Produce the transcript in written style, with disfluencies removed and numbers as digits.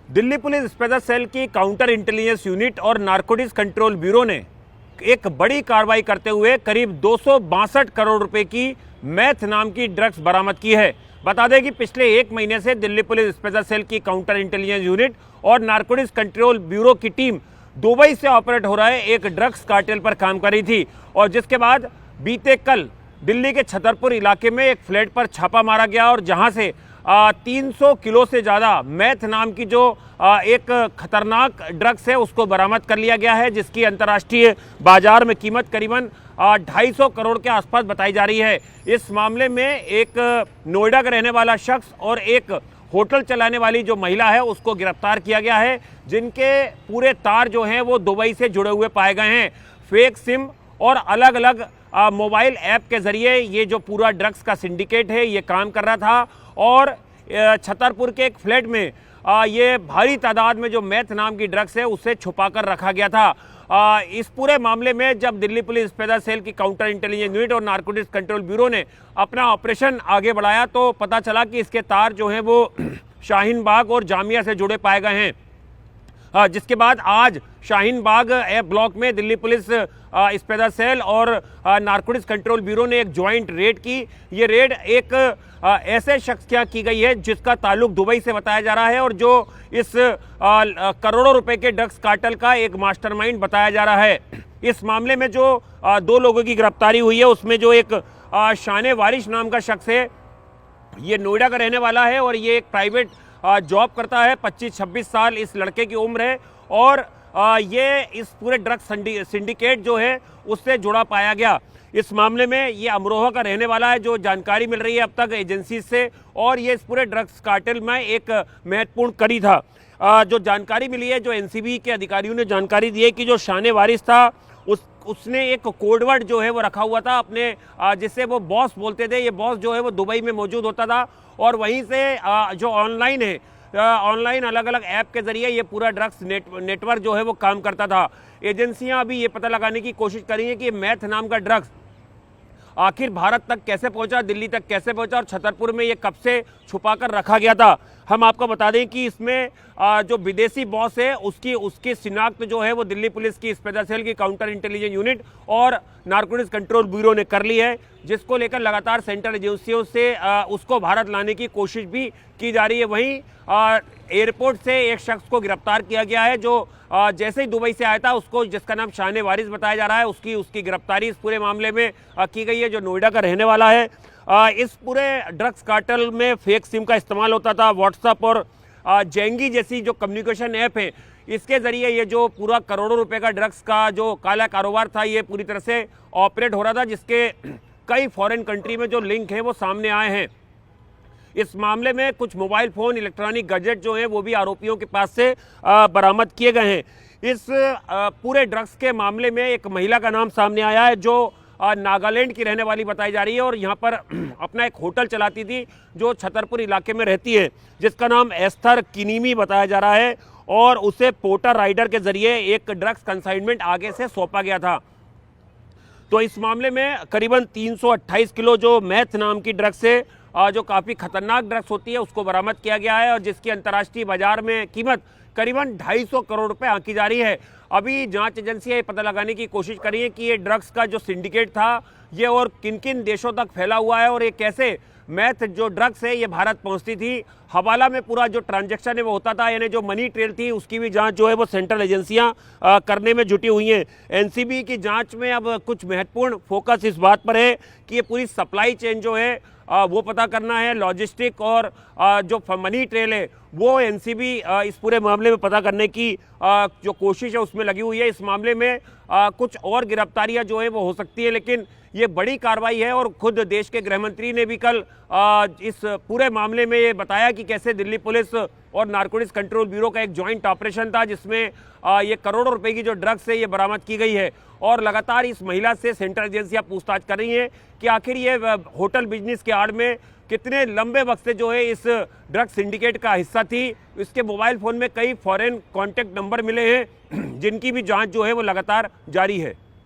Delhi police special cell की counter intelligence unit और narcotics control bureau ने एक बड़ी कार्रवाई करते हुए करीब 262 करोड़ रुपए की मैथ नाम की ड्रग्स बरामद की है। बता दें कि पिछले एक महीने से दिल्ली पुलिस स्पेशल सेल की काउंटर इंटेलिजेंस यूनिट और नारकोटिक्स कंट्रोल ब्यूरो की टीम दुबई से ऑपरेट हो रहे एक ड्रग्स कार्टेल पर काम कर रही थी और जिसके बाद बीते कल दिल्ली के छतरपुर इलाके में एक फ्लैट पर छापा मारा गया और जहां से 300 किलो से ज़्यादा मैथ नाम की जो एक खतरनाक ड्रग्स है उसको बरामद कर लिया गया है, जिसकी अंतर्राष्ट्रीय बाजार में कीमत करीबन 250 करोड़ के आसपास बताई जा रही है। इस मामले में एक नोएडा का रहने वाला शख्स और एक होटल चलाने वाली जो महिला है उसको गिरफ्तार किया गया है, जिनके पूरे तार जो हैं वो दुबई से जुड़े हुए पाए गए हैं। फेक सिम और अलग अलग मोबाइल ऐप के ज़रिए ये जो पूरा ड्रग्स का सिंडिकेट है ये काम कर रहा था और छतरपुर के एक फ्लैट में ये भारी तादाद में जो मैथ नाम की ड्रग्स है उसे छुपा कर रखा गया था। इस पूरे मामले में जब दिल्ली पुलिस स्पेशल सेल की काउंटर इंटेलिजेंस यूनिट और नारकोटिक्स कंट्रोल ब्यूरो ने अपना ऑपरेशन आगे बढ़ाया तो पता चला कि इसके तार जो हैं वो शाहीन बाग और जामिया से जुड़े पाए गए हैं। जिसके बाद आज शाहीन बाग ब्लॉक में दिल्ली पुलिस स्पेशल सेल और नारकोटिक्स कंट्रोल ब्यूरो ने एक ज्वाइंट रेड की। ये रेड एक ऐसे शख्स क्या की गई है जिसका ताल्लुक दुबई से बताया जा रहा है और जो इस करोड़ों रुपए के ड्रग्स कार्टेल का एक मास्टरमाइंड बताया जा रहा है। इस मामले में जो 2 लोगों की गिरफ्तारी हुई है उसमें जो एक शान वारिश नाम का शख्स है ये नोएडा का रहने वाला है और ये एक प्राइवेट जॉब करता है। 25-26 साल इस लड़के की उम्र है और ये इस पूरे ड्रग्स सिंडिकेट जो है उससे जुड़ा पाया गया। इस मामले में ये अमरोहा का रहने वाला है, जो जानकारी मिल रही है अब तक एजेंसी से, और ये इस पूरे ड्रग्स कार्टेल में एक महत्वपूर्ण कड़ी था। जो जानकारी मिली है, जो एनसीबी के अधिकारियों ने जानकारी दी है कि जो शान वारिस था उसने एक कोडवर्ड जो है वो रखा हुआ था अपने, जिससे वो बॉस बोलते थे। ये बॉस जो है वो दुबई में मौजूद होता था और वहीं से जो ऑनलाइन है, ऑनलाइन अलग अलग ऐप के जरिए ये पूरा ड्रग्स नेटवर्क जो है वो काम करता था। एजेंसियां अभी ये पता लगाने की कोशिश करेंगी कि मैथ नाम का ड्रग्स आखिर भारत तक कैसे पहुंचा, दिल्ली तक कैसे पहुंचा और छतरपुर में ये कब से छुपा कर रखा गया था। हम आपको बता दें कि इसमें जो विदेशी बॉस है उसकी शिनाख्त जो है वो दिल्ली पुलिस की स्पेशल सेल की काउंटर इंटेलिजेंस यूनिट और नारकोटिक्स कंट्रोल ब्यूरो ने कर ली है, जिसको लेकर लगातार सेंट्रल एजेंसियों से उसको भारत लाने की कोशिश भी की जा रही है। वहीं एयरपोर्ट से एक शख्स को गिरफ्तार किया गया है जो जैसे ही दुबई से आया था, उसको जिसका नाम शान वारिस बताया जा रहा है, उसकी गिरफ्तारी इस पूरे मामले में की गई है, जो नोएडा का रहने वाला है। इस पूरे ड्रग्स कार्टेल में फेक सिम का इस्तेमाल होता था। व्हाट्सएप और जेंगी जैसी जो कम्युनिकेशन ऐप है इसके ज़रिए ये जो पूरा करोड़ों रुपए का ड्रग्स का जो काला कारोबार था ये पूरी तरह से ऑपरेट हो रहा था, जिसके कई फॉरेन कंट्री में जो लिंक है वो सामने आए हैं। इस मामले में कुछ मोबाइल फ़ोन, इलेक्ट्रॉनिक गैजेट जो हैं वो भी आरोपियों के पास से बरामद किए गए हैं। इस पूरे ड्रग्स के मामले में एक महिला का नाम सामने आया है जो नागालैंड की रहने वाली बताई जा रही है और यहाँ पर अपना एक होटल चलाती थी जो छतरपुर इलाके में रहती है, जिसका नाम एस्थर किनीमी बताया जा रहा है और उसे पोर्टर राइडर के जरिए एक ड्रग्स कंसाइनमेंट आगे से सौंपा गया था। तो इस मामले में करीबन 328 किलो जो मैथ नाम की ड्रग्स है, जो काफ़ी खतरनाक ड्रग्स होती है, उसको बरामद किया गया है और जिसकी अंतर्राष्ट्रीय बाजार में कीमत करीबन 250 करोड़ रुपए आंकी जा रही है। अभी जांच एजेंसियां ये पता लगाने की कोशिश कर रही हैं कि ये ड्रग्स का जो सिंडिकेट था ये और किन किन देशों तक फैला हुआ है और ये कैसे मैथ जो ड्रग्स है ये भारत पहुंचती थी। हवाला में पूरा जो ट्रांजैक्शन है वो होता था, यानी जो मनी ट्रेल थी उसकी भी जांच जो है वो सेंट्रल एजेंसियां करने में जुटी हुई हैं। एनसीबी की जांच में अब कुछ महत्वपूर्ण फोकस इस बात पर है कि ये पूरी सप्लाई चेन जो है वो पता करना है। लॉजिस्टिक और जो मनी ट्रेल है वो एनसीबी इस पूरे मामले में पता करने की जो कोशिश है उसमें लगी हुई है। इस मामले में कुछ और गिरफ्तारियां जो है वो हो सकती है, लेकिन ये बड़ी कार्रवाई है और खुद देश के गृह मंत्री ने भी कल इस पूरे मामले में ये बताया कि कैसे दिल्ली पुलिस और नारकोटिक्स कंट्रोल ब्यूरो का एक जॉइंट ऑपरेशन था जिसमें ये करोड़ों रुपए की जो ड्रग्स है ये बरामद की गई है। और लगातार इस महिला से सेंट्रल एजेंसियां पूछताछ कर रही हैं कि आखिर ये होटल बिजनेस के आड़ में कितने लंबे वक्त से जो है इस ड्रग्स सिंडिकेट का हिस्सा थी। इसके मोबाइल फ़ोन में कई फॉरेन कॉन्टैक्ट नंबर मिले हैं जिनकी भी जांच जो है वो लगातार जारी है।